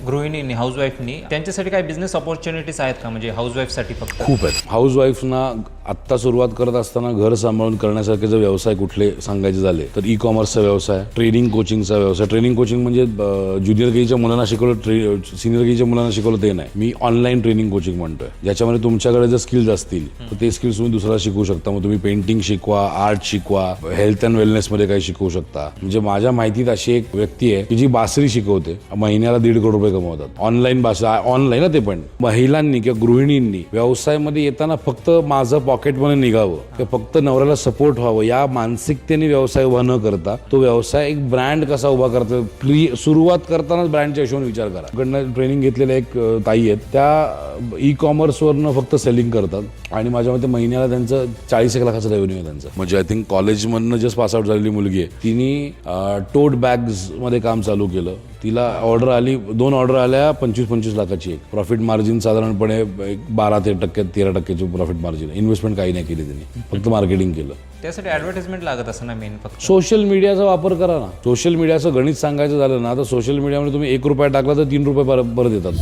गृहिणींनी हाऊसवाईफनी त्यांच्यासाठी काय business opportunities आहेत का, म्हणजे हाऊसवाईफसाठी फक्त? खूप आहेत. हाऊसवाईफना आत्ता सुरुवात करत असताना घर सांभाळून करण्यासारखे जर व्यवसाय कुठले सांगायचे झाले तर ई कॉमर्सचा व्यवसाय, ट्रेनिंग कोचिंगचा व्यवसाय. ट्रेनिंग कोचिंग म्हणजे ज्युनियर केजीच्या मुलांना शिकवलं, सिनियर केजीच्या मुलांना शिकवलं ते नाही. मी ऑनलाईन ट्रेनिंग कोचिंग म्हणतोय, ज्याच्यामध्ये तुमच्याकडे जर स्किल्स असतील तर ते स्किल्स तुम्ही दुसऱ्याला शिकवू शकता. मग तुम्ही पेंटिंग शिकवा, आर्ट शिकवा, हेल्थ अँड वेलनेसमध्ये काही शिकवू शकता. म्हणजे माझ्या माहितीत अशी एक व्यक्ती आहे की जी बासरी शिकवते, महिन्याला 1.5 करोड रुपये कमवतात. ऑनलाईन बासरी, ऑनलाईन ना ते पण. महिलांनी किंवा गृहिणींनी व्यवसायामध्ये येताना फक्त माझं पॉकेटमध्ये निघावं, फक्त नवऱ्याला सपोर्ट व्हावं या मानसिकतेने व्यवसाय उभा न करता तो व्यवसाय एक ब्रँड कसा उभा करतो, सुरुवात करतानाच ब्रँडच्या हिशोबाने विचार करा. कडनं ट्रेनिंग घेतलेल्या एक ताई आहेत, त्या ई कॉमर्सवरनं फक्त सेलिंग करतात आणि माझ्या मते महिन्याला त्यांचं 40-1 लाखाचं रेव्हेन्यू आहे त्यांचं. म्हणजे आय थिंक कॉलेजमधनं जस्ट पासआउट झालेली मुलगी आहे. तिने टोट बॅग्समध्ये काम चालू केलं. तिला ऑर्डर आली, 2 ऑर्डर आल्या 25-25 लाखाची. एक प्रॉफिट मार्जिन साधारणपणे 12-13% प्रॉफिट मार्जिन. इन्व्हेस्टमेंट काही नाही केली तिने, फक्त मार्केटिंग केलं. त्यासाठी ॲडव्हर्टाइजमेंट लागत असं ना मेन फक्त. सोशल मीडियाचा वापर करा ना. सोशल मीडियाचं गणित सांगायचं झालं ना तर सोशल मीडियामध्ये तुम्ही 1 रुपया टाकला तर 3 रुपये परत येतात.